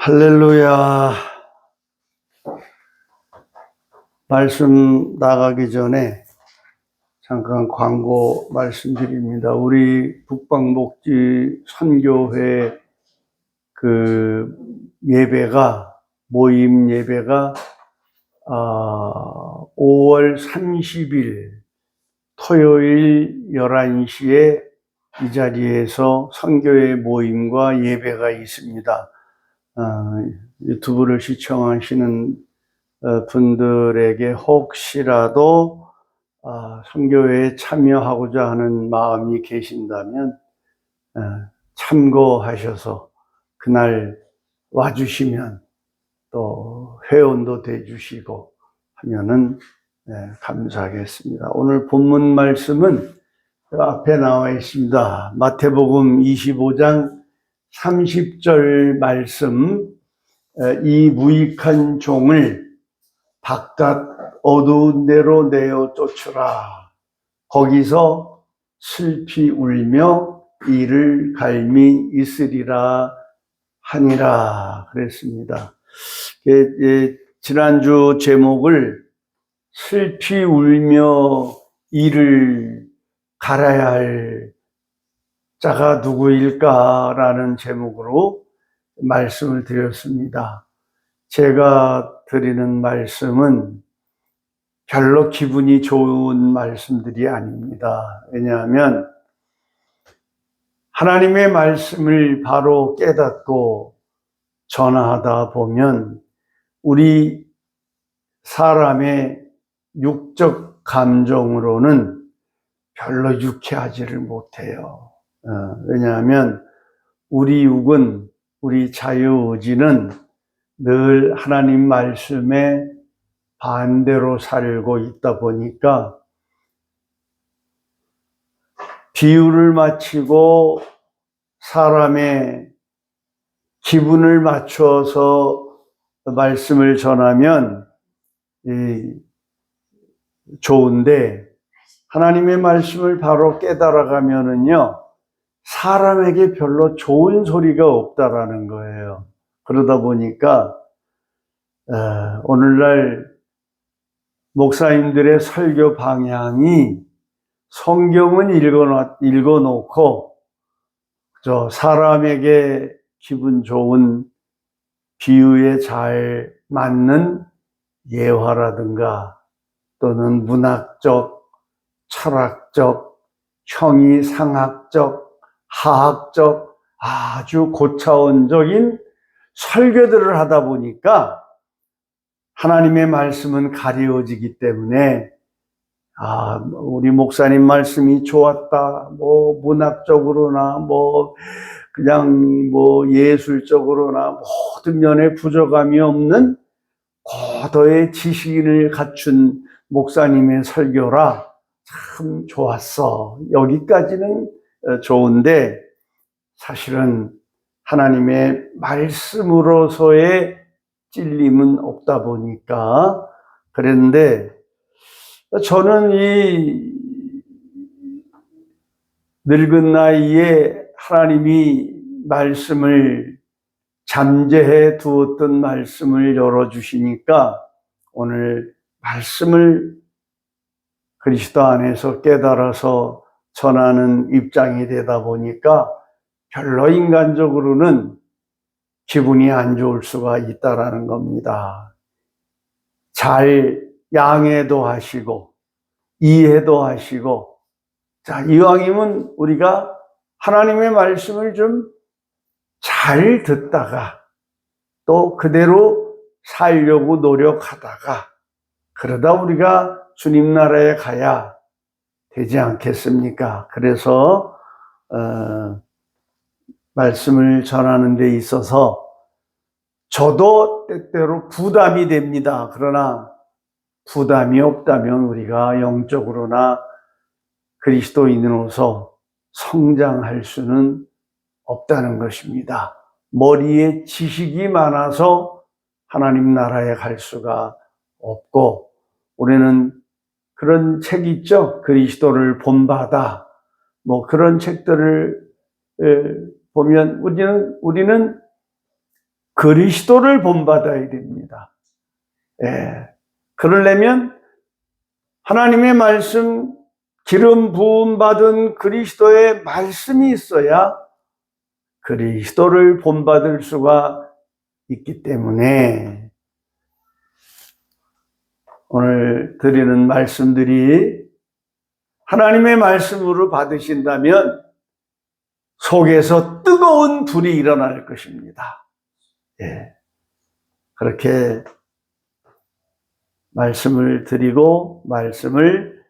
할렐루야. 말씀 나가기 전에 잠깐 광고 말씀드립니다. 우리 북방목지 선교회 모임 예배가 5월 30일 토요일 11시에 이 자리에서 선교회 모임과 예배가 있습니다. 유튜브를 시청하시는 분들에게 혹시라도 선교회에 참여하고자 하는 마음이 계신다면 참고하셔서 그날 와주시면 또 회원도 돼주시고 하면은 감사하겠습니다. 오늘 본문 말씀은 앞에 나와 있습니다. 마태복음 25장 30절 말씀, 이 무익한 종을 바깥 어두운 데로 내어 쫓으라. 거기서 슬피 울며 이를 갈미 있으리라 하니라 그랬습니다. 지난주 제목을 슬피 울며 이를 갈아야 할 자가 누구일까라는 제목으로 말씀을 드렸습니다. 제가 드리는 말씀은 별로 기분이 좋은 말씀들이 아닙니다. 왜냐하면 하나님의 말씀을 바로 깨닫고 전하다 보면 우리 사람의 육적 감정으로는 별로 유쾌하지를 못해요. 왜냐하면 우리 육은, 우리 자유의지는 늘 하나님 말씀에 반대로 살고 있다 보니까 비유를 맞추고 사람의 기분을 맞춰서 말씀을 전하면 좋은데 하나님의 말씀을 바로 깨달아가면은요, 사람에게 별로 좋은 소리가 없다라는 거예요. 그러다 보니까 오늘날 목사님들의 설교 방향이 성경은 읽어놓고 사람에게 기분 좋은 비유에 잘 맞는 예화라든가 또는 문학적, 철학적, 형이상학적, 하학적 아주 고차원적인 설교들을 하다 보니까 하나님의 말씀은 가려지기 때문에 우리 목사님 말씀이 좋았다, 문학적으로나 그냥 예술적으로나 모든 면에 부족함이 없는 고도의 지식인을 갖춘 목사님의 설교라 참 좋았어. 여기까지는 좋은데 사실은 하나님의 말씀으로서의 찔림은 없다 보니까 그랬는데, 저는 이 늙은 나이에 하나님이 말씀을 잠재해 두었던 말씀을 열어주시니까 오늘 말씀을 그리스도 안에서 깨달아서 전하는 입장이 되다 보니까 별로 인간적으로는 기분이 안 좋을 수가 있다라는 겁니다. 잘 양해도 하시고 이해도 하시고, 이왕이면 우리가 하나님의 말씀을 좀 잘 듣다가 또 그대로 살려고 노력하다가 그러다 우리가 주님 나라에 가야 되지 않겠습니까? 그래서 말씀을 전하는 데 있어서 저도 때때로 부담이 됩니다. 그러나 부담이 없다면 우리가 영적으로나 그리스도인으로서 성장할 수는 없다는 것입니다. 머리에 지식이 많아서 하나님 나라에 갈 수가 없고, 우리는 그런 책 있죠? 그리스도를 본받아. 그런 책들을 보면 우리는 그리스도를 본받아야 됩니다. 예. 그러려면 하나님의 말씀, 기름 부음 받은 그리스도의 말씀이 있어야 그리스도를 본받을 수가 있기 때문에 오늘 드리는 말씀들이 하나님의 말씀으로 받으신다면 속에서 뜨거운 불이 일어날 것입니다. 예. 그렇게 말씀을 드리고 말씀을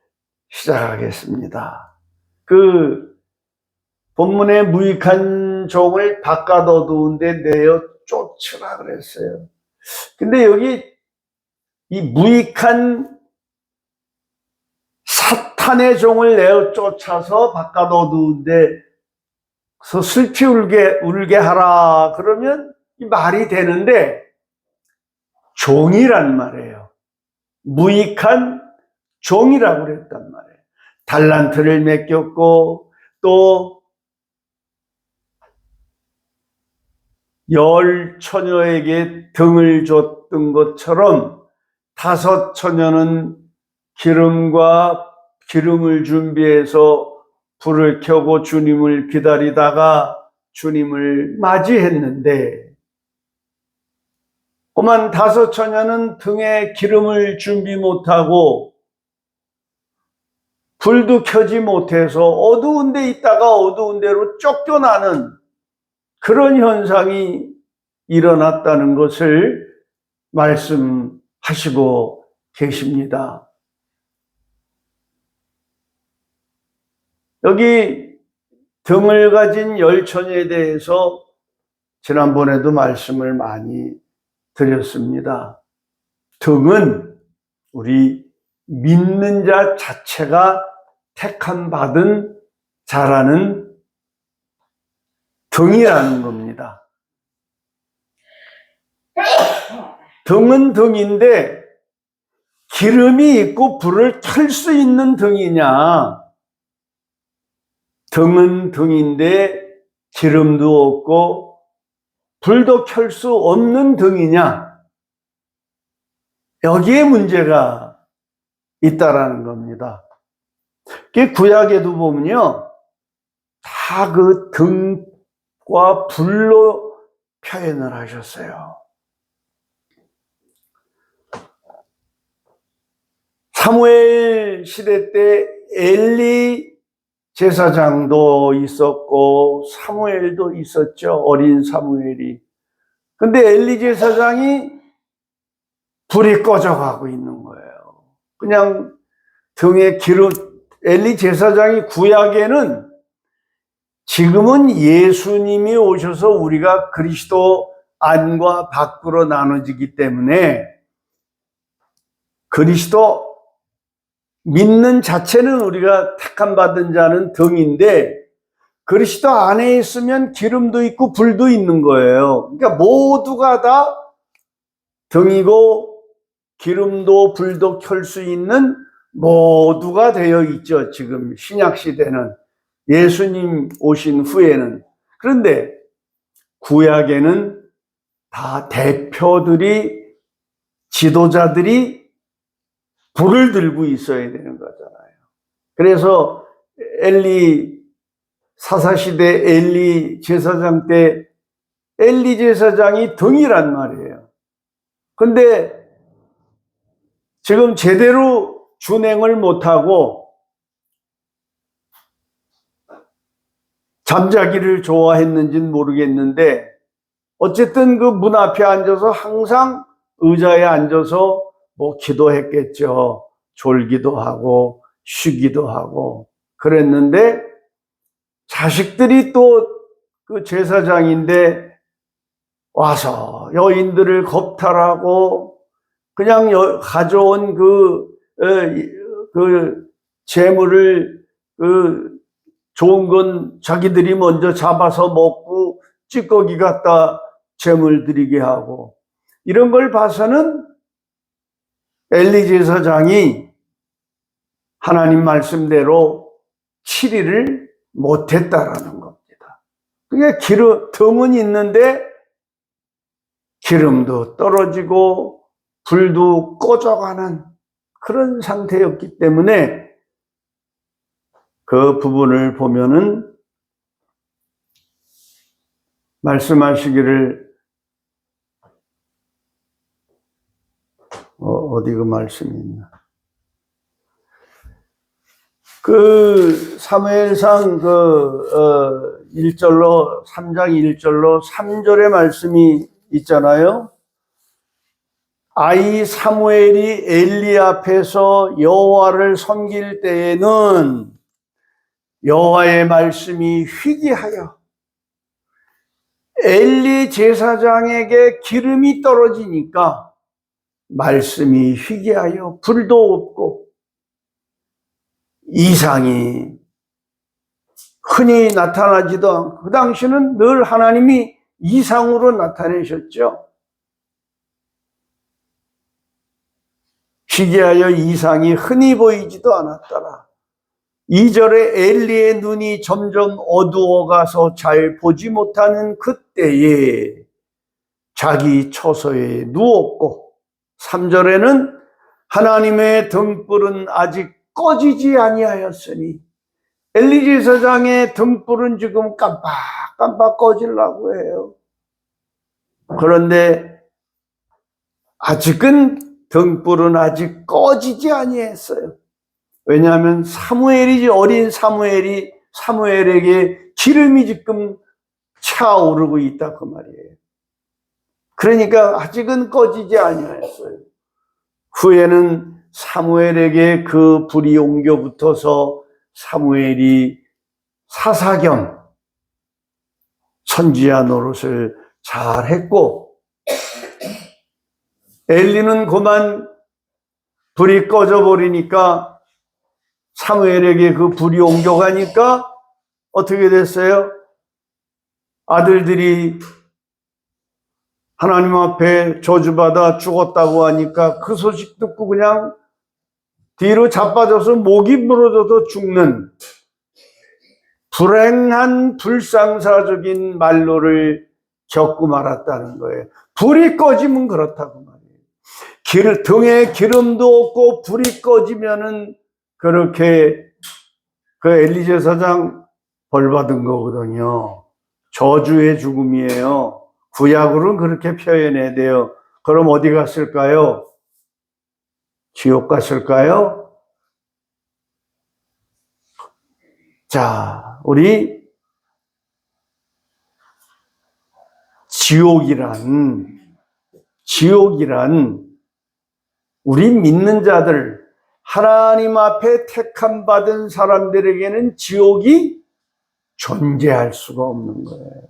시작하겠습니다. 그 본문의 무익한 종을 바깥 어두운데 내어 쫓으라 그랬어요. 근데 여기 이 무익한 사탄의 종을 내어 쫓아서 바깥 어두운데 슬피 울게 하라 그러면 이 말이 되는데 종이란 말이에요. 무익한 종이라고 그랬단 말이에요. 달란트를 맡겼고 또 10 처녀에게 등을 줬던 것처럼 5 처녀는 기름을 준비해서 불을 켜고 주님을 기다리다가 주님을 맞이했는데 그만 5 처녀는 등에 기름을 준비 못하고 불도 켜지 못해서 어두운 데 있다가 어두운 데로 쫓겨나는 그런 현상이 일어났다는 것을 말씀하시고 계십니다. 여기 등을 가진 10 처녀에 대해서 지난번에도 말씀을 많이 드렸습니다. 등은 우리 믿는 자 자체가 택함 받은 자라는 등이라는 겁니다. 등은 등인데 기름이 있고 불을 켤 수 있는 등이냐? 등은 등인데 기름도 없고 불도 켤 수 없는 등이냐? 여기에 문제가 있다라는 겁니다. 구약에도 보면요, 다 그 등과 불로 표현을 하셨어요. 사무엘 시대 때 엘리 제사장도 있었고 사무엘도 있었죠. 어린 사무엘이. 근데 엘리 제사장이 불이 꺼져가고 있는 거예요. 그냥 등에 기름, 엘리 제사장이 구약에는 지금은 예수님이 오셔서 우리가 그리스도 안과 밖으로 나눠지기 때문에 그리스도 믿는 자체는 우리가 택함 받은 자는 등인데 그리스도 안에 있으면 기름도 있고 불도 있는 거예요. 그러니까 모두가 다 등이고 기름도 불도 켤 수 있는 모두가 되어 있죠. 지금 신약 시대는 예수님 오신 후에는. 그런데 구약에는 다 대표들이 지도자들이 불을 들고 있어야 되는 거잖아요. 그래서 엘리 사사시대 엘리 제사장 때 엘리 제사장이 등이란 말이에요. 근데 지금 제대로 준행을 못하고 잠자기를 좋아했는지는 모르겠는데 어쨌든 그 문 앞에 앉아서 항상 의자에 앉아서 뭐 기도했겠죠. 졸기도 하고 쉬기도 하고 그랬는데 자식들이 또 그 제사장인데 와서 여인들을 겁탈하고 그냥 가져온 그 재물을 좋은 건 자기들이 먼저 잡아서 먹고 찌꺼기 갖다 재물 드리게 하고 이런 걸 봐서는 엘리 제사장이 하나님 말씀대로 7일을 못했다라는 겁니다. 그게 등은 있는데 기름도 떨어지고 불도 꺼져가는 그런 상태였기 때문에 그 부분을 보면은 말씀하시기를 어디 그 말씀이 있나? 그 사무엘상 1절로 3장 1절로 3절의 말씀이 있잖아요. 아이 사무엘이 엘리 앞에서 여호와를 섬길 때에는 여호와의 말씀이 희귀하여 엘리 제사장에게 기름이 떨어지니까 말씀이 희귀하여 불도 없고 이상이 흔히 나타나지도 않고, 그 당시는 늘 하나님이 이상으로 나타내셨죠. 희귀하여 이상이 흔히 보이지도 않았더라. 2절에 엘리의 눈이 점점 어두워가서 잘 보지 못하는 그때에 자기 처소에 누웠고, 3절에는 하나님의 등불은 아직 꺼지지 아니하였으니, 엘리 제사장의 등불은 지금 깜빡깜빡 꺼지려고 해요. 그런데 아직은 등불은 아직 꺼지지 아니했어요. 왜냐하면 어린 사무엘에게 기름이 지금 차오르고 있다 그 말이에요. 그러니까 아직은 꺼지지 아니하였어요. 후에는 사무엘에게 그 불이 옮겨 붙어서 사무엘이 사사겸 선지자 노릇을 잘했고, 엘리는 그만 불이 꺼져버리니까 사무엘에게 그 불이 옮겨가니까 어떻게 됐어요? 아들들이 하나님 앞에 저주받아 죽었다고 하니까 그 소식 듣고 그냥 뒤로 자빠져서 목이 부러져서 죽는 불행한 불상사적인 말로를 겪고 말았다는 거예요. 불이 꺼지면 그렇다고 말이에요. 등에 기름도 없고 불이 꺼지면은 그렇게 그 엘리 제사장 벌 받은 거거든요. 저주의 죽음이에요. 구약으로는 그렇게 표현해야 돼요. 그럼 어디 갔을까요? 지옥 갔을까요? 자, 우리 지옥이란 우리 믿는 자들, 하나님 앞에 택함 받은 사람들에게는 지옥이 존재할 수가 없는 거예요.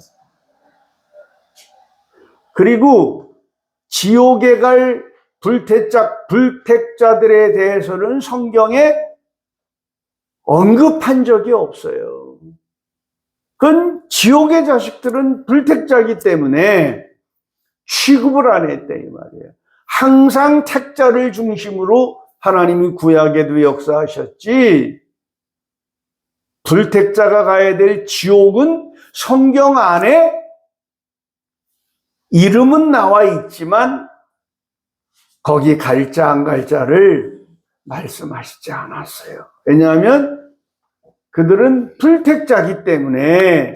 그리고 지옥에 갈 불택자들에 대해서는 성경에 언급한 적이 없어요. 그건 지옥의 자식들은 불택자이기 때문에 취급을 안 했다 이 말이에요. 항상 택자를 중심으로 하나님이 구약에도 역사하셨지, 불택자가 가야 될 지옥은 성경 안에 이름은 나와 있지만 거기 갈자 안 갈자를 말씀하시지 않았어요. 왜냐하면 그들은 불택자이기 때문에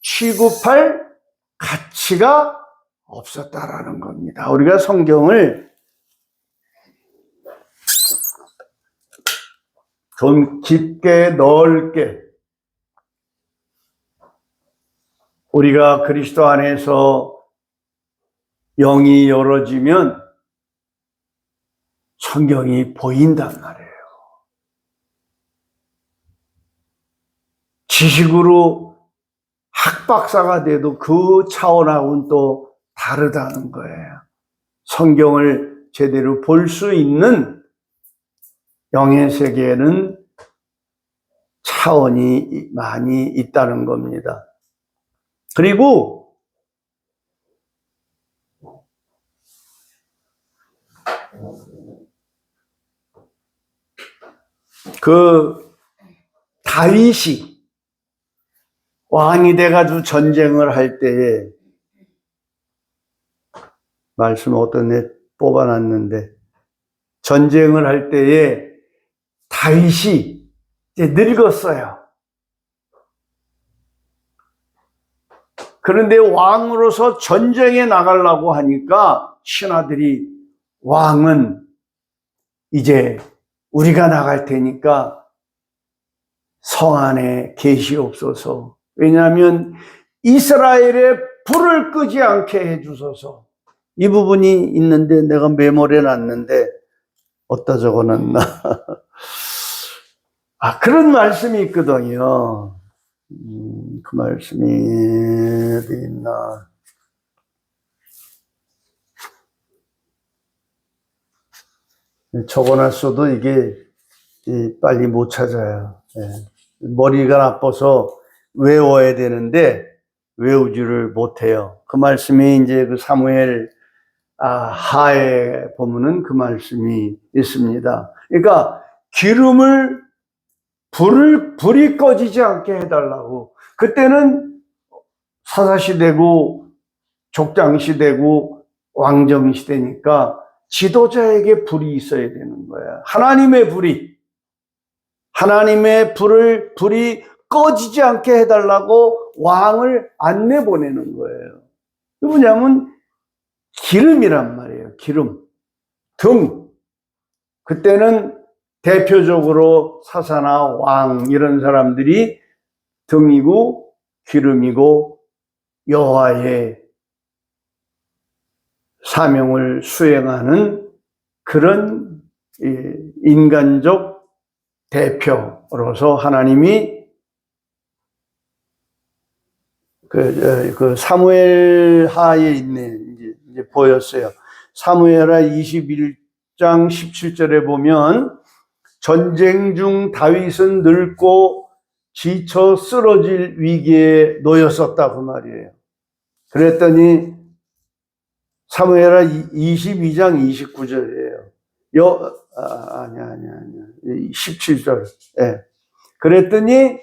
취급할 가치가 없었다라는 겁니다. 우리가 성경을 좀 깊게 넓게, 우리가 그리스도 안에서 영이 열어지면 성경이 보인단 말이에요. 지식으로 학박사가 돼도 그 차원하고는 또 다르다는 거예요. 성경을 제대로 볼 수 있는 영의 세계에는 차원이 많이 있다는 겁니다. 그리고 그 다윗이 왕이 돼가지고 전쟁을 할 때에 말씀 어떤 애 뽑아놨는데, 전쟁을 할 때에 다윗이 이제 늙었어요. 그런데 왕으로서 전쟁에 나가려고 하니까 신하들이, 왕은 이제 우리가 나갈 테니까 성 안에 계시옵소서. 왜냐하면 이스라엘에 불을 끄지 않게 해주소서. 이 부분이 있는데 내가 메모리에 놨는데 어디다 적어놨나? 그런 말씀이 있거든요. 그 말씀이 어디 있나? 적어놨어도 이게 빨리 못 찾아요. 머리가 나빠서 외워야 되는데 외우지를 못해요. 그 말씀이 이제 그 사무엘 하에 보면은 그 말씀이 있습니다. 그러니까 불이 꺼지지 않게 해달라고. 그때는 사사시대고 족장시대고 왕정시대니까 지도자에게 불이 있어야 되는 거야. 하나님의 불이 꺼지지 않게 해달라고 왕을 안내 보내는 거예요. 뭐냐면 기름이란 말이에요. 기름, 등. 그때는 대표적으로 사사나 왕 이런 사람들이 등이고 기름이고 여호와의 사명을 수행하는 그런 인간적 대표로서 하나님이 그 사무엘 하에 있네. 이제 보였어요. 사무엘하 21장 17절에 보면 전쟁 중 다윗은 늙고 지쳐 쓰러질 위기에 놓였었다 그 말이에요. 그랬더니 사무엘하 22장 29절이에요. 아니야. 17절. 예. 그랬더니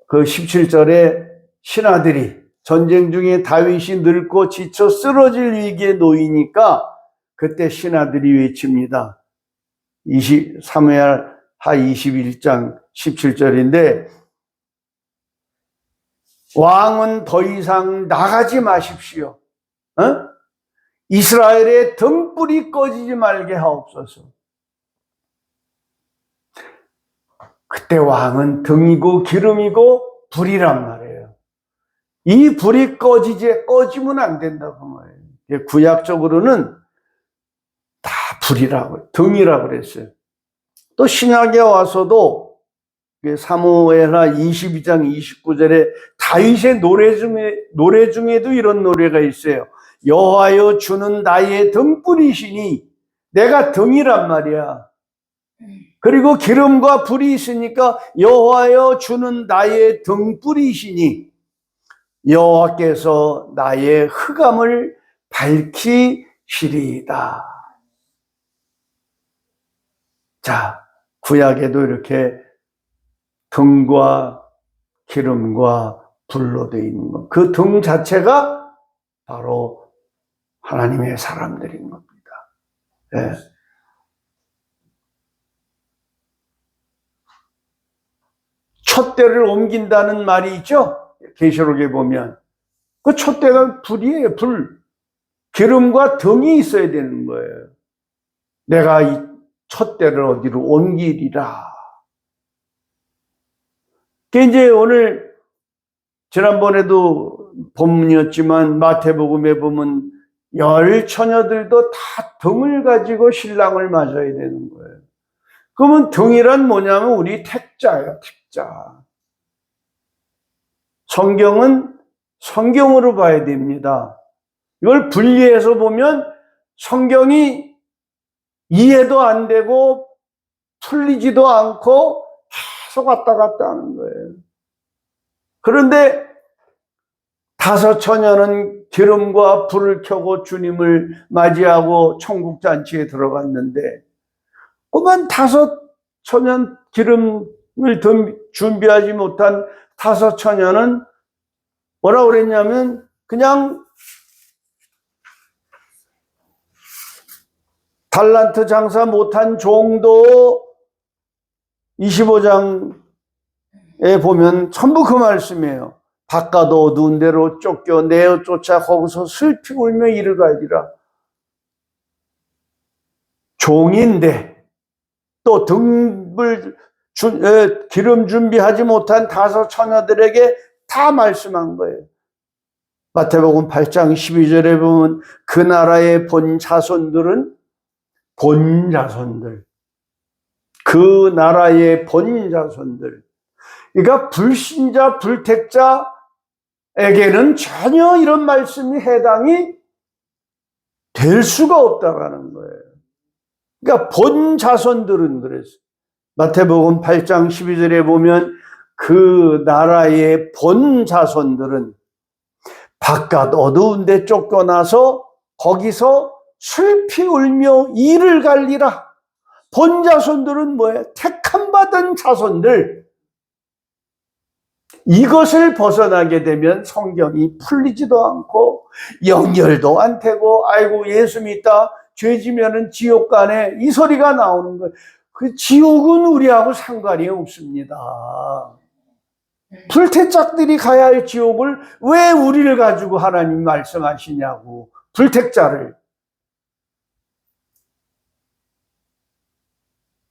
그 17절에 신하들이 전쟁 중에 다윗이 늙고 지쳐 쓰러질 위기에 놓이니까 그때 신하들이 외칩니다. 사무엘하 21장 17절인데 왕은 더 이상 나가지 마십시오. 이스라엘의 등불이 꺼지지 말게 하옵소서. 그때 왕은 등이고 기름이고 불이란 말이에요. 이 불이 꺼지면 안 된다고 말이에요. 구약적으로는 다 불이라고, 등이라고 그랬어요. 또 신약에 와서도 사무엘하 22장 29절에 다윗의 노래 중에도 이런 노래가 있어요. 여호와여 주는 나의 등불이시니, 내가 등이란 말이야. 그리고 기름과 불이 있으니까 여호와여 주는 나의 등불이시니 여호와께서 나의 흑암을 밝히시리이다. 자, 구약에도 이렇게 등과 기름과 불로 되어 있는 것, 그 등 자체가 바로 하나님의 사람들인 겁니다. 네. 촛대를 옮긴다는 말이 있죠? 계시록에 보면 그 촛대가 불이에요. 불. 기름과 등이 있어야 되는 거예요. 내가 이 촛대를 어디로 옮기리라. 그게 이제 오늘 지난번에도 본문이었지만 마태복음에 보면 10 처녀들도 다 등을 가지고 신랑을 맞아야 되는 거예요. 그러면 등이란 뭐냐면 우리 택자예요. 택자. 성경은 성경으로 봐야 됩니다. 이걸 분리해서 보면 성경이 이해도 안 되고 풀리지도 않고 계속 왔다 갔다 하는 거예요. 그런데 5 처녀는 기름과 불을 켜고 주님을 맞이하고 천국 잔치에 들어갔는데 그만 5 처녀는 기름을 준비하지 못한 5 처녀는 뭐라고 그랬냐면 그냥 달란트 장사 못한 종도 25장에 보면 전부 그 말씀이에요. 바깥 어두운 데로 쫓겨 내어 쫓아 거기서 슬피 울며 이를 갈기라. 종인데 또 등불 기름 준비하지 못한 다섯 처녀들에게 다 말씀한 거예요. 마태복음 8장 12절에 보면 그 나라의 본 자손들은 본 자손들, 그 나라의 본 자손들, 그러니까 불신자 불택자에게는 전혀 이런 말씀이 해당이 될 수가 없다라는 거예요. 그러니까 본 자손들은 그랬어요. 마태복음 8장 12절에 보면 그 나라의 본 자손들은 바깥 어두운 데 쫓겨나서 거기서 슬피 울며 이를 갈리라. 본 자손들은 뭐예요? 택함 받은 자손들. 이것을 벗어나게 되면 성경이 풀리지도 않고 연결도 안 되고 아이고 예수 믿다 죄 지면은 지옥 가네 이 소리가 나오는 거예요. 그 지옥은 우리하고 상관이 없습니다. 불택자들이 가야 할 지옥을 왜 우리를 가지고 하나님 말씀하시냐고. 불택자를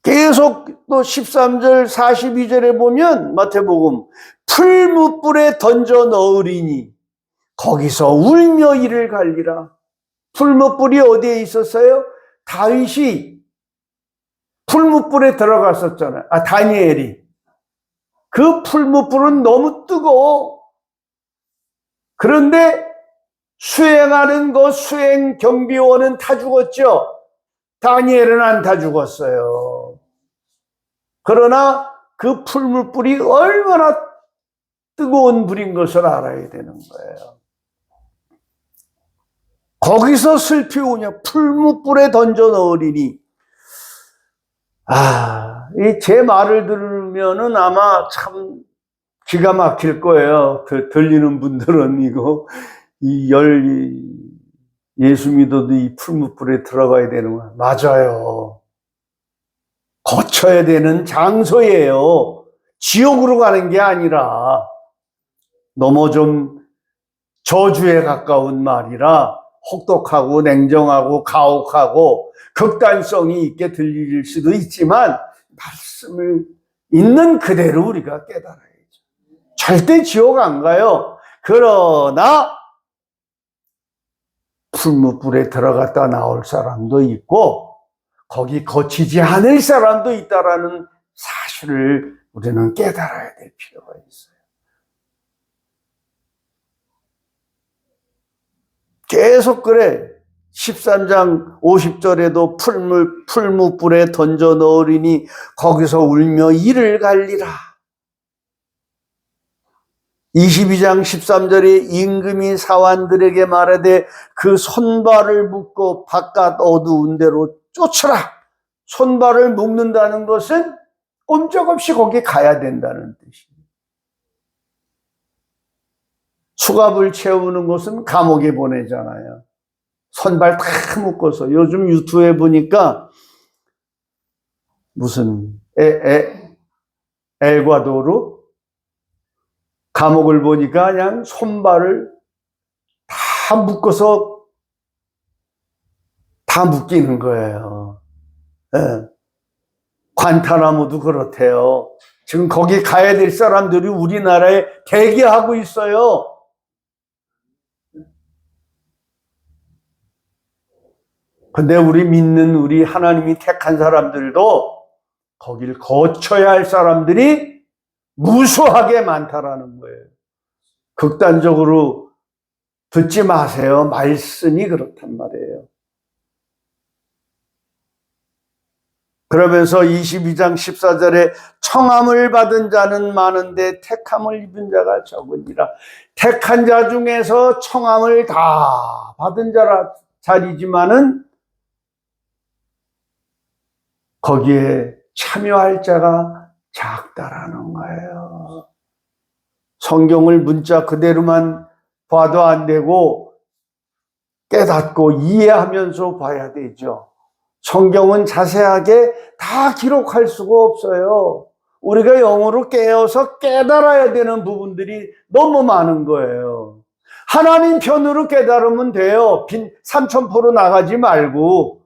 계속 또 13절 42절에 보면 마태복음 풀무불에 던져 넣으리니 거기서 울며 이를 갈리라. 풀무불이 어디에 있었어요? 다윗이 풀무불에 들어갔었잖아요. 다니엘이. 그 풀무불은 너무 뜨거워. 그런데 수행하는 그 수행 경비원은 다 죽었죠. 다니엘은 안 다 죽었어요. 그러나 그 풀무불이 얼마나 뜨거운 불인 것을 알아야 되는 거예요. 거기서 슬피 우냐 풀무불에 던져 넣으리니. 제 말을 들으면은 아마 참 기가 막힐 거예요. 들리는 분들은 이거 예수 믿어도 이 풀무불에 들어가야 되는 거야. 맞아요. 거쳐야 되는 장소예요. 지옥으로 가는 게 아니라 너무 좀 저주에 가까운 말이라 혹독하고 냉정하고 가혹하고 극단성이 있게 들릴 수도 있지만 말씀을 있는 그대로 우리가 깨달아야죠. 절대 지옥 안 가요. 그러나 풀무불에 들어갔다 나올 사람도 있고 거기 거치지 않을 사람도 있다라는 사실을 우리는 깨달아야 될 필요가 있어요. 계속 그래. 13장 50절에도 풀무불에 던져 넣으리니 거기서 울며 이를 갈리라. 22장 13절에 임금이 사환들에게 말하되 그 손발을 묶고 바깥 어두운 데로 쫓으라. 손발을 묶는다는 것은 꼼짝없이 거기 가야 된다는 뜻이에요. 수갑을 채우는 것은 감옥에 보내잖아요. 손발 다 묶어서. 요즘 유튜브에 보니까 무슨 엘과도르 감옥을 보니까 그냥 손발을 다 묶어서 다 묶이는 거예요. 네. 관타나모도 그렇대요. 지금 거기 가야 될 사람들이 우리나라에 대기하고 있어요. 근데 우리 믿는 우리 하나님이 택한 사람들도 거길 거쳐야 할 사람들이 무수하게 많다라는 거예요. 극단적으로 듣지 마세요. 말씀이 그렇단 말이에요. 그러면서 22장 14절에 청함을 받은 자는 많은데 택함을 입은 자가 적으니라. 택한 자 중에서 청함을 다 받은 자리지만은 거기에 참여할 자가 작다라는 거예요. 성경을 문자 그대로만 봐도 안 되고 깨닫고 이해하면서 봐야 되죠. 성경은 자세하게 다 기록할 수가 없어요. 우리가 영으로 깨어서 깨달아야 되는 부분들이 너무 많은 거예요. 하나님 편으로 깨달으면 돼요. 빈 3000% 나가지 말고.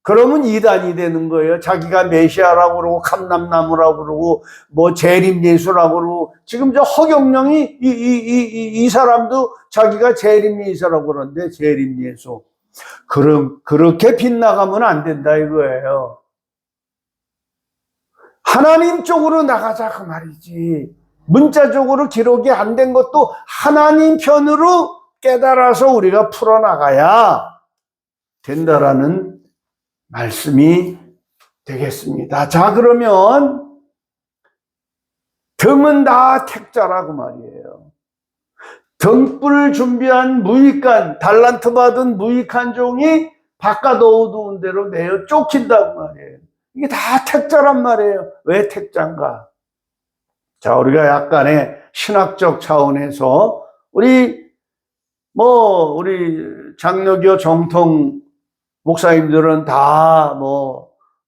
그러면 이단이 되는 거예요. 자기가 메시아라고 그러고 감람나무라고 그러고 뭐 재림예수라고 그러고, 지금 저 허경영이 이 사람도 자기가 재림예수라고 그러는데, 재림예수. 그렇게 빗나가면 안 된다 이거예요. 하나님 쪽으로 나가자 그 말이지. 문자적으로 기록이 안 된 것도 하나님 편으로 깨달아서 우리가 풀어나가야 된다라는 말씀이 되겠습니다. 자, 그러면 등은 다 택자라고 말이에요. 등불을 준비한 무익한, 달란트 받은 무익한 종이 바깥 어두운 데로 내어 쫓긴다고 말이에요. 이게 다 택자란 말이에요. 왜 택자인가? 자, 우리가 약간의 신학적 차원에서 우리 장로교 정통 목사님들은 다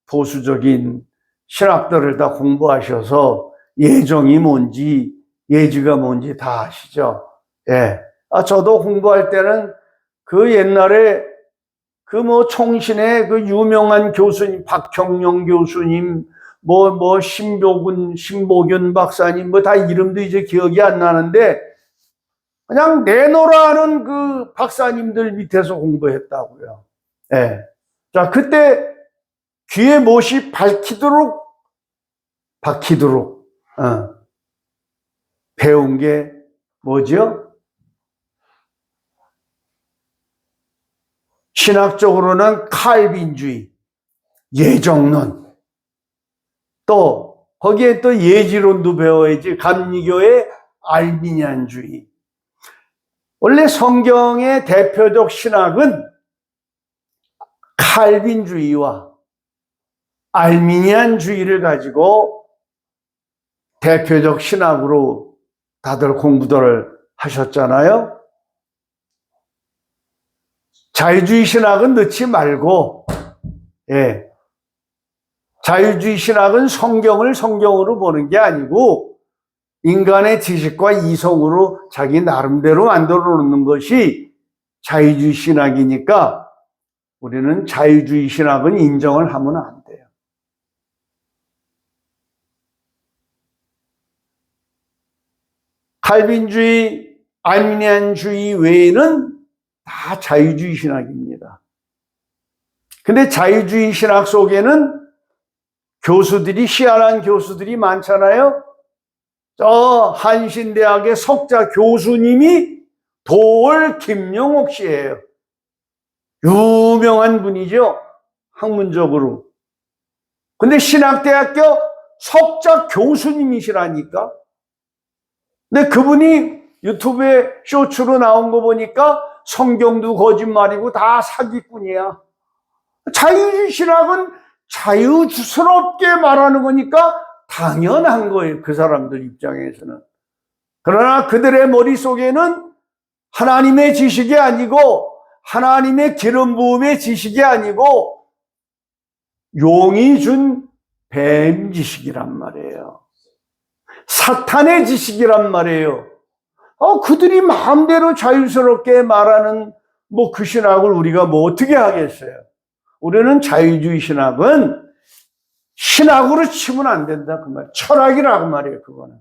보수적인 신학들을 다 공부하셔서 예정이 뭔지 예지가 뭔지 다 아시죠? 예. 저도 공부할 때는 그 옛날에 총신의 그 유명한 교수님, 박형영 교수님, 신보균 박사님, 다 이름도 이제 기억이 안 나는데, 그냥 내노라 하는 그 박사님들 밑에서 공부했다고요. 예. 자, 그때 귀에 못이 박히도록 배운 게 뭐죠? 신학적으로는 칼빈주의, 예정론, 또 거기에 또 예지론도 배워야지. 감리교의 알미니안주의. 원래 성경의 대표적 신학은 칼빈주의와 알미니안주의를 가지고 대표적 신학으로 다들 공부들을 하셨잖아요. 자유주의 신학은 넣지 말고, 예. 자유주의 신학은 성경을 성경으로 보는 게 아니고 인간의 지식과 이성으로 자기 나름대로 만들어 놓는 것이 자유주의 신학이니까 우리는 자유주의 신학은 인정을 하면 안 돼요. 칼빈주의, 알미니안주의 외에는 다 자유주의 신학입니다. 근데 자유주의 신학 속에는 교수들이, 희한한 교수들이 많잖아요. 저 한신대학의 석자 교수님이 도월 김영옥 씨예요. 유명한 분이죠, 학문적으로. 근데 신학대학교 석자 교수님이시라니까. 근데 그분이 유튜브에 쇼츠로 나온 거 보니까 성경도 거짓말이고 다 사기꾼이야. 자유주의 신학은 자유스럽게 말하는 거니까 당연한 거예요, 그 사람들 입장에서는. 그러나 그들의 머릿속에는 하나님의 지식이 아니고, 하나님의 기름 부음의 지식이 아니고 용이 준 뱀 지식이란 말이에요. 사탄의 지식이란 말이에요. 그들이 마음대로 자유스럽게 말하는 그 신학을 우리가 어떻게 하겠어요? 우리는 자유주의 신학은 신학으로 치면 안 된다 그 말. 철학이라고 말이에요, 그거는.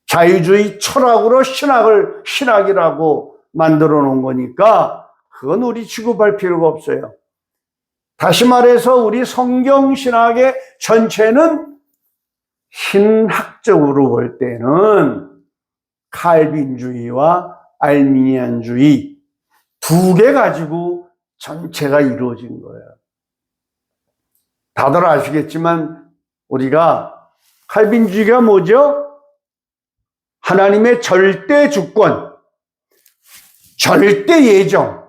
자유주의 철학으로 신학이라고 만들어 놓은 거니까 그건 우리 취급할 필요가 없어요. 다시 말해서 우리 성경 신학의 전체는 신학적으로 볼 때는 칼빈주의와 알미니안주의 두 개 가지고 전체가 이루어진 거예요. 다들 아시겠지만 우리가 칼빈주의가 뭐죠? 하나님의 절대 주권, 절대 예정.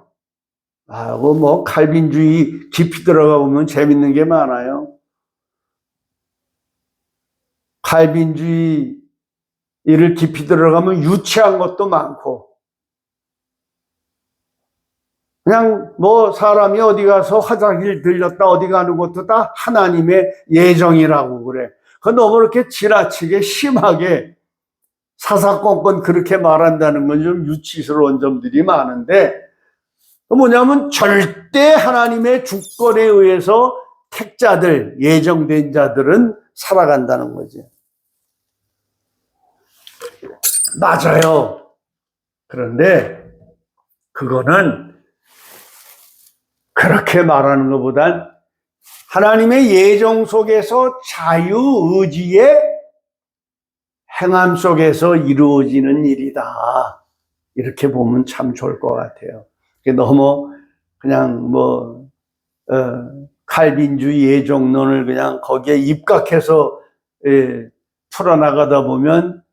칼빈주의 깊이 들어가 보면 재밌는 게 많아요. 칼빈주의를 깊이 들어가면 유치한 것도 많고, 그냥 뭐 사람이 어디 가서 화장실 들렸다 어디 가는 것도 다 하나님의 예정이라고 그래. 그 너무 이렇게 지나치게 심하게 사사건건 그렇게 말한다는 건 좀 유치스러운 점들이 많은데, 뭐냐면 절대 하나님의 주권에 의해서 택자들, 예정된 자들은 살아간다는 거지. 맞아요. 그런데 그거는 그렇게 말하는 것보단 하나님의 예정 속에서 자유의지의 행함 속에서 이루어지는 일이다. 이렇게 보면 참 좋을 것 같아요. 너무 그냥 칼빈주의 예정론을 그냥 거기에 입각해서 풀어나가다 보면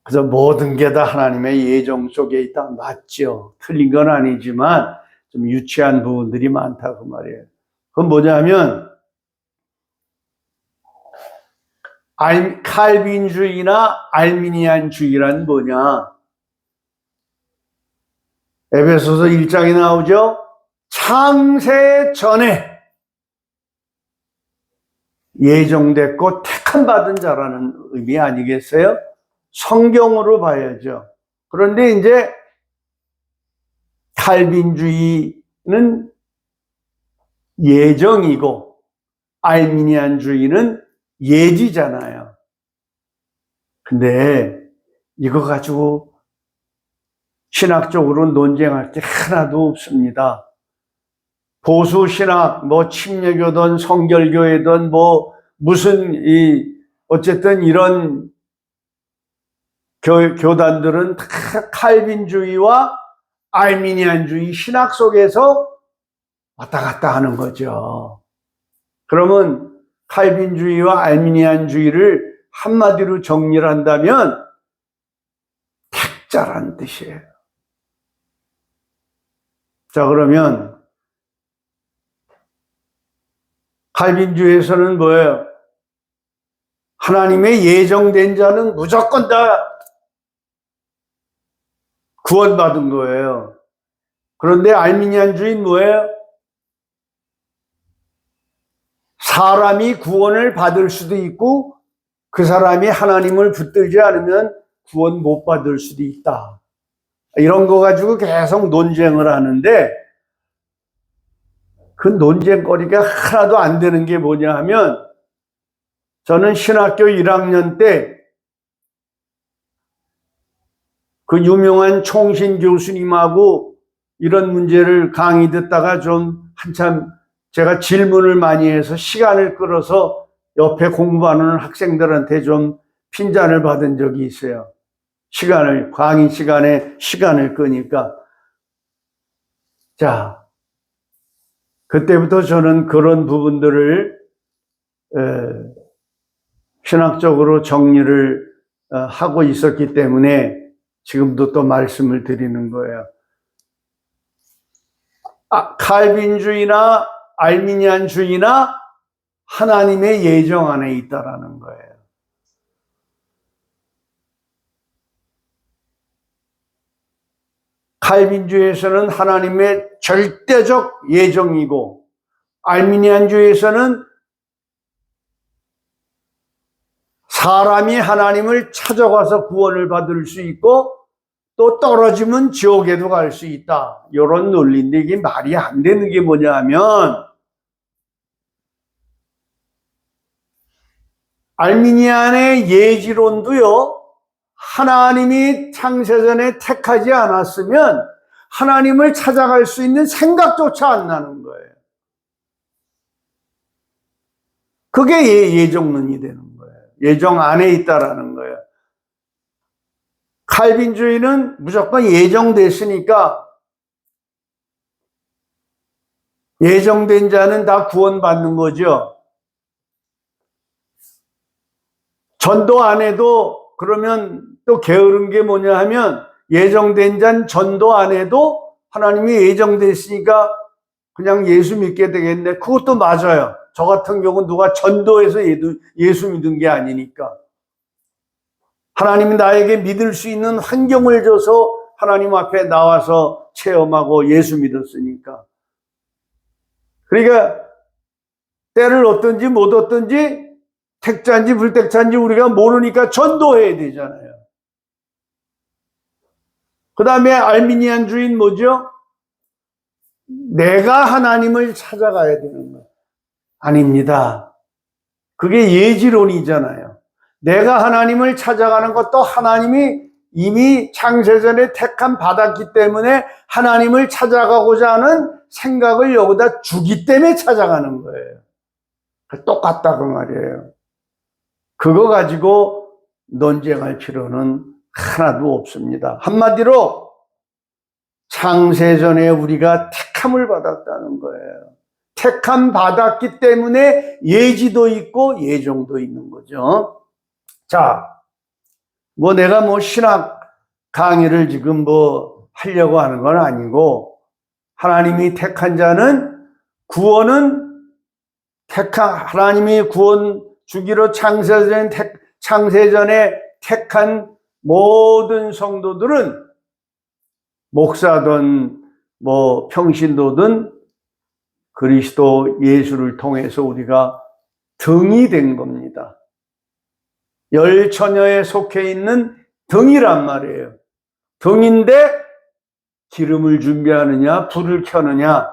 그래서 모든 게 다 하나님의 예정 속에 있다. 맞죠. 틀린 건 아니지만 좀 유치한 부분들이 많다고 말이에요. 그건 뭐냐면 칼빈주의나 알미니안주의란 뭐냐? 에베소서 1장에 나오죠. 창세 전에 예정됐고 택함 받은 자라는 의미 아니겠어요? 성경으로 봐야죠. 그런데 이제 칼빈주의는 예정이고 알미니안주의는 예지잖아요. 근데 이거 가지고 신학적으로 논쟁할 게 하나도 없습니다. 보수 신학, 침례교든 성결교회든 무슨 어쨌든 이런 교단들은 다 칼빈주의와 알미니안주의 신학 속에서 왔다 갔다 하는 거죠. 그러면 칼빈주의와 알미니안주의를 한마디로 정리를 한다면 택자란 뜻이에요. 자, 그러면 칼빈주의에서는 뭐예요? 하나님의 예정된 자는 무조건 다 구원받은 거예요. 그런데 알미니안주의는 뭐예요? 사람이 구원을 받을 수도 있고 그 사람이 하나님을 붙들지 않으면 구원 못 받을 수도 있다. 이런 거 가지고 계속 논쟁을 하는데 그 논쟁거리가 하나도 안 되는 게 뭐냐 하면 저는 신학교 1학년 때 그 유명한 총신 교수님하고 이런 문제를 강의 듣다가 좀 한참 제가 질문을 많이 해서 시간을 끌어서 옆에 공부하는 학생들한테 좀 핀잔을 받은 적이 있어요. 강의 시간에 시간을 끄니까. 자, 그때부터 저는 그런 부분들을 신학적으로 정리를 하고 있었기 때문에 지금도 또 말씀을 드리는 거예요. 칼빈주의나 알미니안주의나 하나님의 예정 안에 있다라는 거예요. 칼빈주의에서는 하나님의 절대적 예정이고 알미니안주의에서는 사람이 하나님을 찾아가서 구원을 받을 수 있고 또 떨어지면 지옥에도 갈 수 있다. 이런 논리인데 이게 말이 안 되는 게 뭐냐 하면 알미니안의 예지론도요. 하나님이 창세전에 택하지 않았으면 하나님을 찾아갈 수 있는 생각조차 안 나는 거예요. 그게 예정론이 되는 거예요. 예정 안에 있다라는 거예요. 칼빈주의는 무조건 예정됐으니까 예정된 자는 다 구원받는 거죠. 전도 안 해도 그러면 또 게으른 게 뭐냐 하면 예정된 자는 전도 안 해도 하나님이 예정됐으니까 그냥 예수 믿게 되겠네. 그것도 맞아요. 저 같은 경우는 누가 전도해서 예수 믿은 게 아니니까. 하나님이 나에게 믿을 수 있는 환경을 줘서 하나님 앞에 나와서 체험하고 예수 믿었으니까. 그러니까 때를 얻든지 못 얻든지 택자인지 불택자인지 우리가 모르니까 전도해야 되잖아요. 그 다음에 알미니안주의는 뭐죠? 내가 하나님을 찾아가야 되는 거예요. 아닙니다. 그게 예지론이잖아요. 내가 하나님을 찾아가는 것도 하나님이 이미 창세전에 택함 받았기 때문에 하나님을 찾아가고자 하는 생각을 여기다 주기 때문에 찾아가는 거예요. 똑같다 그 말이에요. 그거 가지고 논쟁할 필요는 하나도 없습니다. 한마디로 창세전에 우리가 택함을 받았다는 거예요. 택함 받았기 때문에 예지도 있고 예정도 있는 거죠. 자, 내가 신학 강의를 지금 하려고 하는 건 아니고, 하나님이 택한 자는 하나님이 구원 주기로 창세전에 택한 모든 성도들은 목사든 평신도든 그리스도 예수를 통해서 우리가 등이 된 겁니다. 열 처녀에 속해 있는 등이란 말이에요. 등인데 기름을 준비하느냐 불을 켜느냐,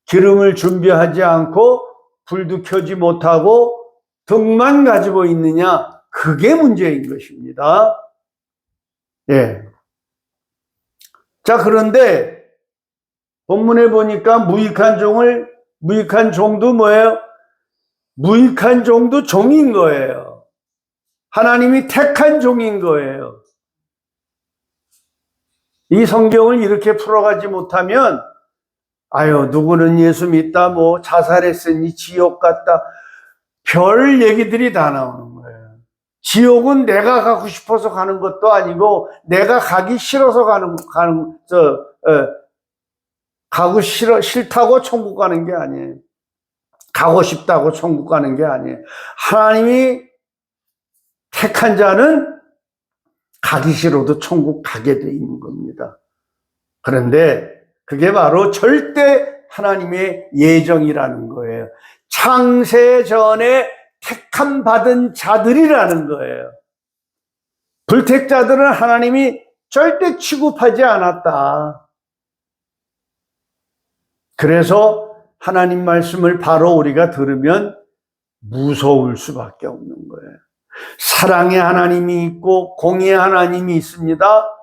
기름을 준비하지 않고 불도 켜지 못하고 등만 가지고 있느냐, 그게 문제인 것입니다. 예. 자, 그런데 본문에 보니까 무익한 종도 뭐예요? 무익한 종도 종인 거예요. 하나님이 택한 종인 거예요. 이 성경을 이렇게 풀어가지 못하면 누구는 예수 믿다, 자살했으니 지옥 갔다, 별 얘기들이 다 나오는 거예요. 지옥은 내가 가고 싶어서 가는 것도 아니고 내가 가기 싫어서 가고 싫다고 천국 가는 게 아니에요. 가고 싶다고 천국 가는 게 아니에요. 하나님이 택한 자는 가기 싫어도 천국 가게 돼 있는 겁니다. 그런데 그게 바로 절대 하나님의 예정이라는 거예요. 창세 전에 택함 받은 자들이라는 거예요. 불택자들은 하나님이 절대 취급하지 않았다. 그래서 하나님 말씀을 바로 우리가 들으면 무서울 수밖에 없는 거예요. 사랑의 하나님이 있고 공의의 하나님이 있습니다.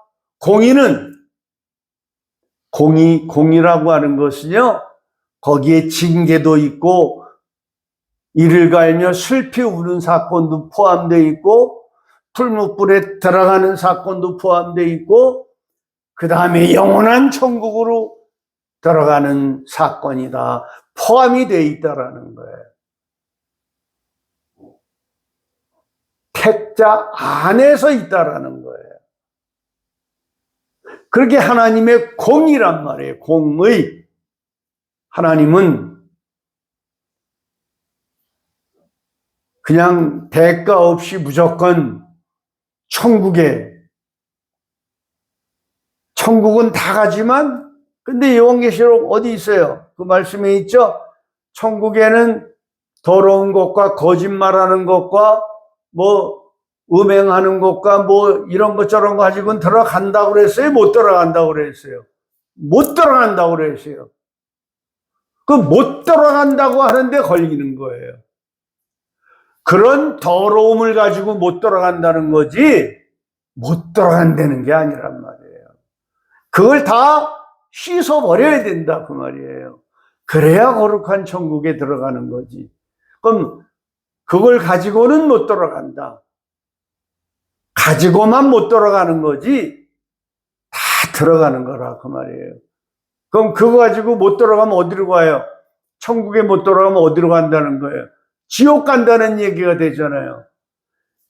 공의라고 하는 것은요, 거기에 징계도 있고 이를 갈며 슬피 우는 사건도 포함되어 있고 풀무불에 들어가는 사건도 포함되어 있고 그 다음에 영원한 천국으로 들어가는 사건이 다 포함이 되어 있다라는 거예요. 택자 안에서 있다라는 거예요. 그렇게 하나님의 공이란 말이에요. 공의. 하나님은 그냥 대가 없이 무조건 천국은 다 가지만, 근데 요한계시록 어디 있어요? 그 말씀에 있죠? 천국에는 더러운 것과 거짓말하는 것과 음행하는 것과 이런 것 저런 거 가지고는 들어간다고 그랬어요? 못 들어간다고 그랬어요? 못 들어간다고 그랬어요. 그 못 들어간다고 하는데 걸리는 거예요. 그런 더러움을 가지고 못 들어간다는 거지 못 들어간다는 게 아니란 말이에요. 그걸 다 씻어버려야 된다 그 말이에요. 그래야 거룩한 천국에 들어가는 거지. 그럼 그걸 가지고는 못 들어간다. 가지고만 못 들어가는 거지 다 들어가는 거라 그 말이에요. 그럼 그거 가지고 못 들어가면 어디로 가요? 천국에 못 들어가면 어디로 간다는 거예요? 지옥 간다는 얘기가 되잖아요.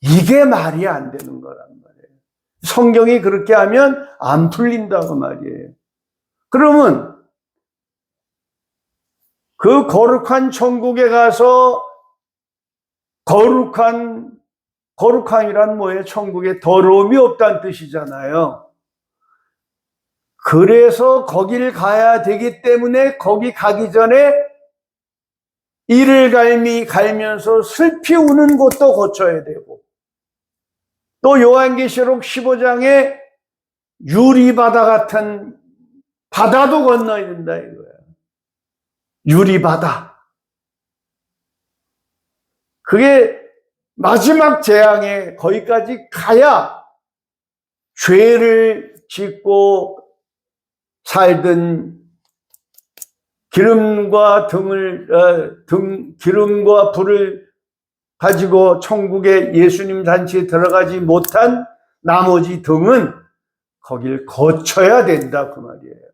이게 말이 안 되는 거란 말이에요. 성경이 그렇게 하면 안 풀린다고 말이에요. 그러면 그 거룩한 천국에 가서 거룩함이란 뭐예요? 천국에 더러움이 없다는 뜻이잖아요. 그래서 거길 가야 되기 때문에 거기 가기 전에 이를 갈면서 슬피 우는 곳도 거쳐야 되고, 또 요한계시록 15장에 유리바다 같은 바다도 건너야 된다 이거야. 유리바다. 그게 마지막 재앙에 거기까지 가야 죄를 짓고 살던 기름과 기름과 불을 가지고 천국의 예수님 잔치에 들어가지 못한 나머지 등은 거길 거쳐야 된다 그 말이에요.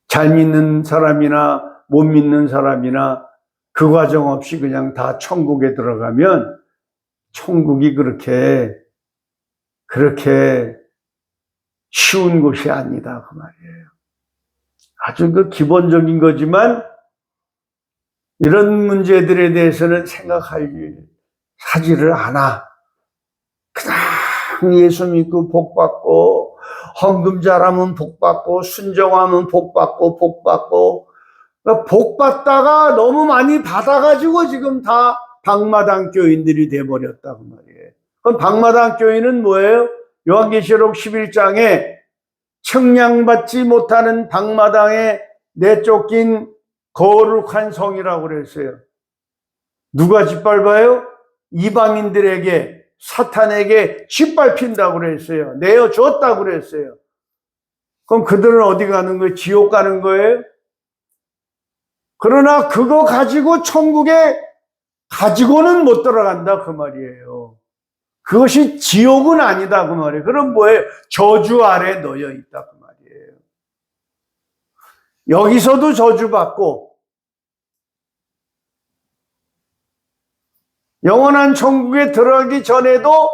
잘 믿는 사람이나 못 믿는 사람이나 그 과정 없이 그냥 다 천국에 들어가면 천국이 그렇게 쉬운 곳이 아니다 그 말이에요. 아주 그 기본적인 거지만 이런 문제들에 대해서는 생각하지를 않아. 그냥 예수 믿고 복 받고, 헌금 잘하면 복 받고, 순종하면 복 받고, 복 받다가 너무 많이 받아가지고 지금 다 방마당 교인들이 돼버렸다고 말이에요. 그럼 방마당 교인은 뭐예요? 요한계시록 11장에 청량받지 못하는 방마당에 내쫓긴 거룩한 성이라고 그랬어요. 누가 짓밟아요? 이방인들에게, 사탄에게 짓밟힌다고 그랬어요. 내어줬다고 그랬어요. 그럼 그들은 어디 가는 거예요? 지옥 가는 거예요? 그러나 그거 가지고 천국에 가지고는 못 들어간다 그 말이에요. 그것이 지옥은 아니다 그 말이에요. 그럼 뭐예요? 저주 아래 놓여 있다 그 말이에요. 여기서도 저주받고 영원한 천국에 들어가기 전에도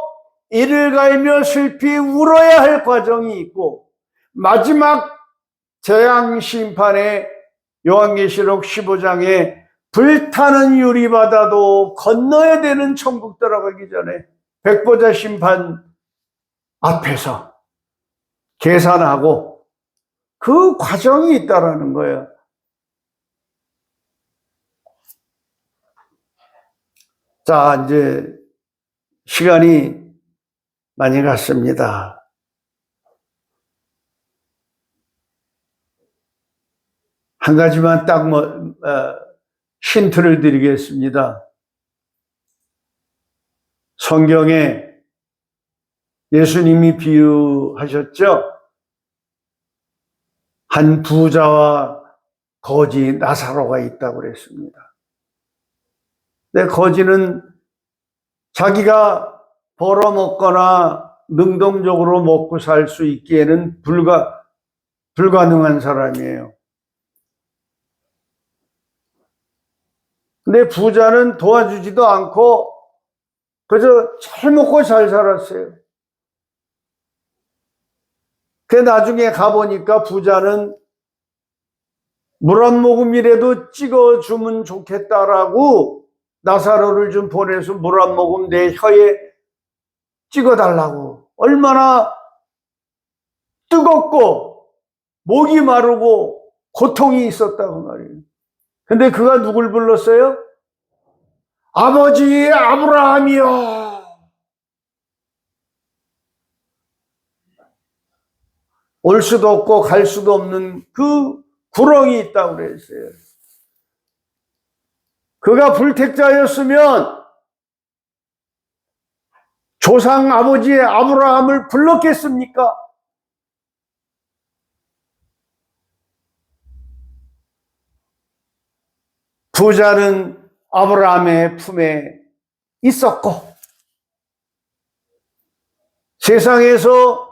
이를 갈며 슬피 울어야 할 과정이 있고, 마지막 재앙 심판에 요한계시록 15장에 불타는 유리바다도 건너야 되는 천국 들어가기 전에 백보자 심판 앞에서 계산하고 그 과정이 있다라는 거예요. 자, 이제 시간이 많이 갔습니다. 한 가지만 딱 힌트를 드리겠습니다. 성경에 예수님이 비유하셨죠? 한 부자와 거지 나사로가 있다고 그랬습니다. 근데 거지는 자기가 벌어먹거나 능동적으로 먹고 살 수 있기에는 불가능한 사람이에요. 근데 부자는 도와주지도 않고 그저 잘 먹고 잘 살았어요. 그 나중에 가보니까 부자는 물 한 모금이라도 찍어주면 좋겠다라고 나사로를 좀 보내서 물 한 모금 내 혀에 찍어달라고. 얼마나 뜨겁고 목이 마르고 고통이 있었다고 말이에요. 근데 그가 누굴 불렀어요? 아버지 아브라함이요. 올 수도 없고 갈 수도 없는 그 구렁이 있다고 그랬어요. 그가 불택자였으면 조상 아버지의 아브라함을 불렀겠습니까? 부자는 아브라함의 품에 있었고 세상에서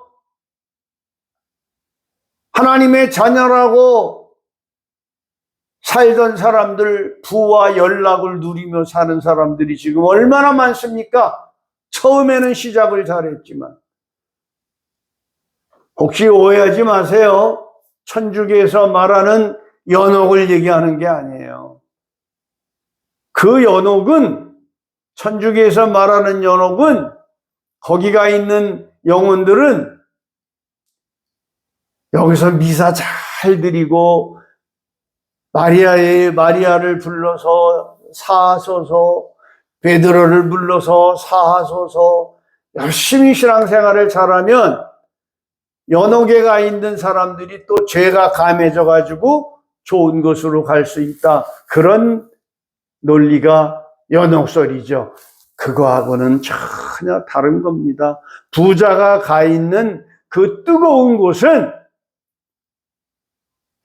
하나님의 자녀라고 살던 사람들, 부와 연락을 누리며 사는 사람들이 지금 얼마나 많습니까? 처음에는 시작을 잘했지만. 혹시 오해하지 마세요. 천주교에서 말하는 연옥을 얘기하는 게 아니에요. 그 연옥은, 천주교에서 말하는 연옥은 거기가 있는 영혼들은 여기서 미사 잘 드리고 마리아를 불러서 사하소서, 베드로를 불러서 사하소서, 열심히 신앙생활을 잘하면 연옥에가 있는 사람들이 또 죄가 감해져 가지고 좋은 곳으로 갈 수 있다. 그런 논리가 연옥설이죠. 그거하고는 전혀 다른 겁니다. 부자가 가 있는 그 뜨거운 곳은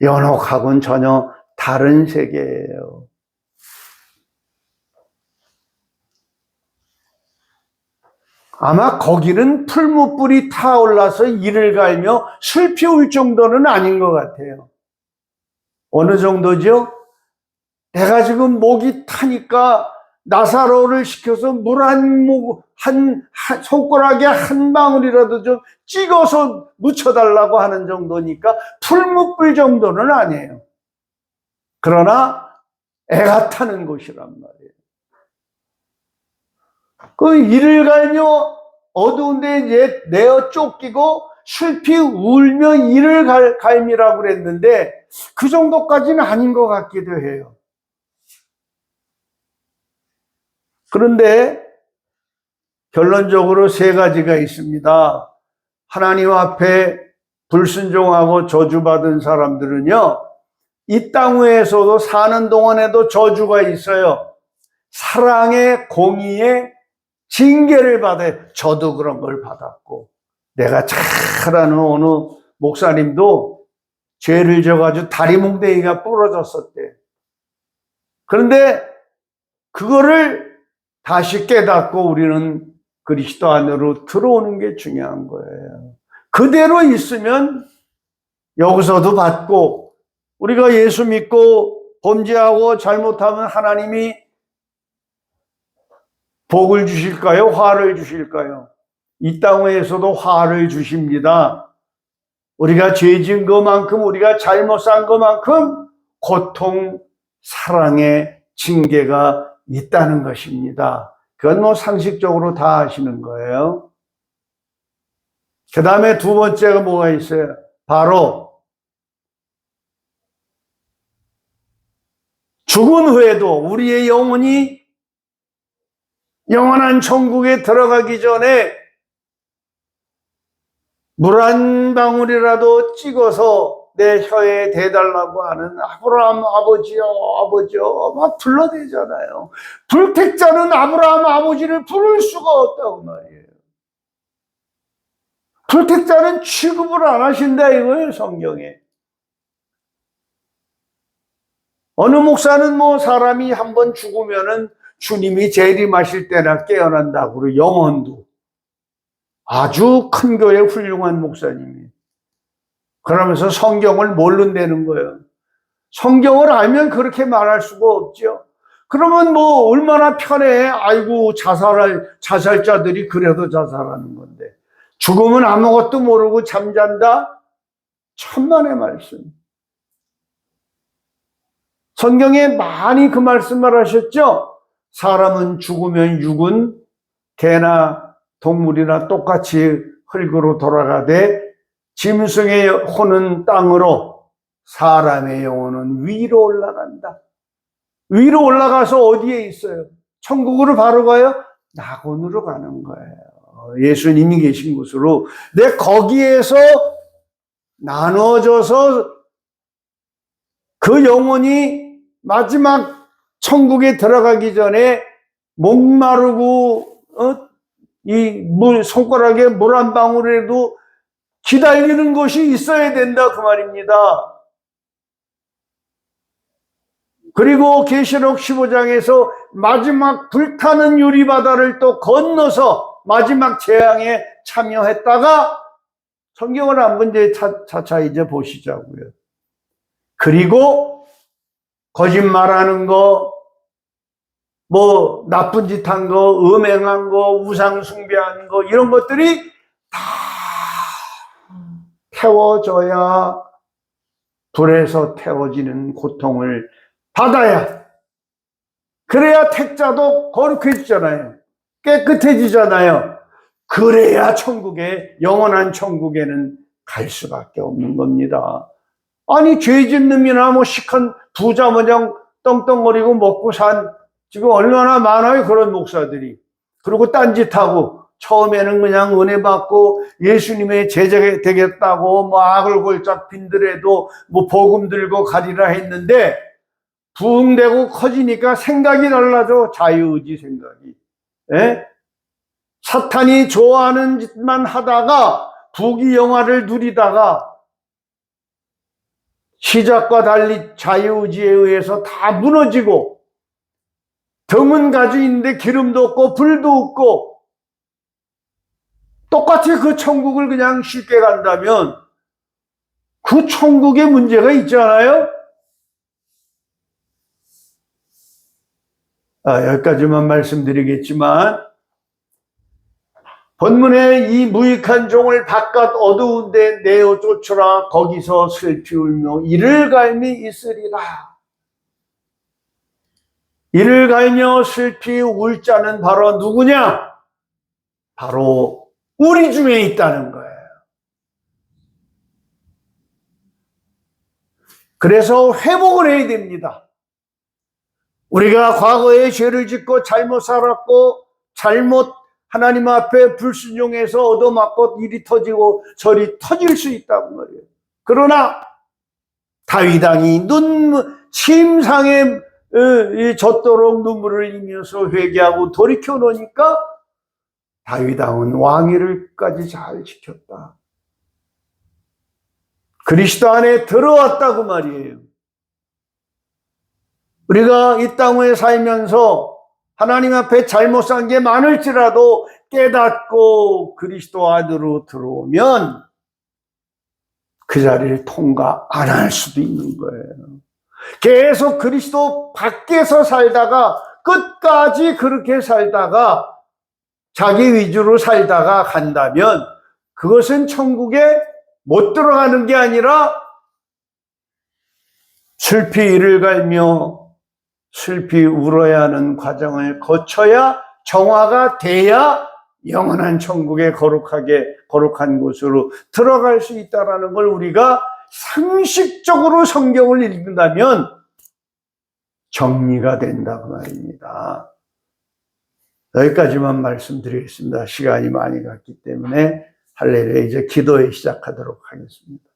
연옥하고는 전혀 다른 세계예요. 아마 거기는 풀무불이 타올라서 이를 갈며 슬피 울 정도는 아닌 것 같아요. 어느 정도죠? 내가 지금 목이 타니까 나사로를 시켜서 물 한 손가락에 한 방울이라도 좀 찍어서 묻혀달라고 하는 정도니까 풀무불 정도는 아니에요. 그러나 애가 타는 곳이란 말이에요. 그 이를 갈며 어두운데 내어 쫓기고 슬피 울며 이를 갈미라고 그랬는데 그 정도까지는 아닌 것 같기도 해요. 그런데 결론적으로 세 가지가 있습니다. 하나님 앞에 불순종하고 저주받은 사람들은요, 이 땅 위에서도 사는 동안에도 저주가 있어요. 사랑의 공의의 징계를 받아요. 저도 그런 걸 받았고, 내가 잘 아는 어느 목사님도 죄를 져가지고 다리 뭉댕이가 부러졌었대. 그런데 그거를 다시 깨닫고 우리는 그리스도 안으로 들어오는 게 중요한 거예요. 그대로 있으면 여기서도 받고, 우리가 예수 믿고 범죄하고 잘못하면 하나님이 복을 주실까요? 화를 주실까요? 이 땅에서도 화를 주십니다. 우리가 죄 지은 것만큼, 우리가 잘못 산 것만큼 고통, 사랑의 징계가 있다는 것입니다. 그건 뭐 상식적으로 다 아시는 거예요. 그 다음에 두 번째가 뭐가 있어요? 바로 죽은 후에도 우리의 영혼이 영원한 천국에 들어가기 전에 물 한 방울이라도 찍어서 내 혀에 대달라고 하는 아브라함 아버지요, 아버지요, 막 불러대잖아요. 불택자는 아브라함 아버지를 부를 수가 없다고 말이에요. 불택자는 취급을 안 하신다 이거예요, 성경에. 어느 목사는 뭐 사람이 한번 죽으면은 주님이 재림하실 때나 깨어난다고 그러고, 영혼도. 아주 큰 교회 훌륭한 목사님이. 그러면서 성경을 모른다는 거예요. 성경을 알면 그렇게 말할 수가 없죠. 그러면 뭐 얼마나 편해. 아이고, 자살자들이 그래도 자살하는 건데. 죽으면 아무것도 모르고 잠잔다? 천만의 말씀. 성경에 많이 그 말씀을 하셨죠? 사람은 죽으면 육은 개나 동물이나 똑같이 흙으로 돌아가되 짐승의 혼은 땅으로, 사람의 영혼은 위로 올라간다. 위로 올라가서 어디에 있어요? 천국으로 바로 가요? 낙원으로 가는 거예요. 예수님이 계신 곳으로. 내 거기에서 나눠져서 그 영혼이 마지막 천국에 들어가기 전에 목마르고 이 손가락에 물 한 방울에도 기다리는 것이 있어야 된다 그 말입니다. 그리고 계시록 15장에서 마지막 불타는 유리바다를 또 건너서 마지막 재앙에 참여했다가, 성경을 한번 이제 차차 이제 보시자고요. 그리고 거짓말하는 거, 뭐 나쁜 짓 한 거, 음행한 거, 우상 숭배한 거, 이런 것들이 다 태워져야, 불에서 태워지는 고통을 받아야, 그래야 택자도 거룩해지잖아요. 깨끗해지잖아요. 그래야 천국에, 영원한 천국에는 갈 수밖에 없는 겁니다. 아니, 죄 짓는 놈이나 뭐 시큰 부자 모양 떵떵거리고 먹고 산 지금 얼마나 많아요, 그런 목사들이. 그리고 딴짓하고 처음에는 그냥 은혜 받고 예수님의 제자가 되겠다고 뭐 악을 골짝 빈들에도 뭐 복음 들고 가리라 했는데 부흥되고 커지니까 생각이 달라져. 자유의지 생각이. 예? 사탄이 좋아하는 짓만 하다가 부귀영화를 누리다가 시작과 달리 자유의지에 의해서 다 무너지고 등은 가지고 있는데 기름도 없고 불도 없고 똑같이 그 천국을 그냥 쉽게 간다면 그 천국에 문제가 있잖아요. 여기까지만 말씀드리겠지만 본문에 이 무익한 종을 바깥 어두운 데 내어 쫓으라. 거기서 슬피 울며 이를 갈미 있으리라. 이를 갈며 슬피 울 자는 바로 누구냐? 바로 우리 중에 있다는 거예요. 그래서 회복을 해야 됩니다. 우리가 과거에 죄를 짓고 잘못 살았고 잘못 하나님 앞에 불순종해서 얻어맞고 일이 터지고 저리 터질 수 있단 말이에요. 그러나 다윗 왕이 침상에 젖도록 눈물을 흘리면서 회개하고 돌이켜 놓으니까 다윗 왕은 왕위를까지 잘 지켰다. 그리스도 안에 들어왔다고 말이에요. 우리가 이 땅에 살면서 하나님 앞에 잘못 산 게 많을지라도 깨닫고 그리스도 안으로 들어오면 그 자리를 통과 안 할 수도 있는 거예요. 계속 그리스도 밖에서 살다가 끝까지 그렇게 살다가 자기 위주로 살다가 간다면 그것은 천국에 못 들어가는 게 아니라 슬피 이를 갈며 슬피 울어야 하는 과정을 거쳐야 정화가 돼야 영원한 천국에 거룩한 곳으로 들어갈 수 있다는 걸 우리가 상식적으로 성경을 읽는다면 정리가 된다고 말입니다. 여기까지만 말씀드리겠습니다. 시간이 많이 갔기 때문에 할렐루야 이제 기도에 시작하도록 하겠습니다.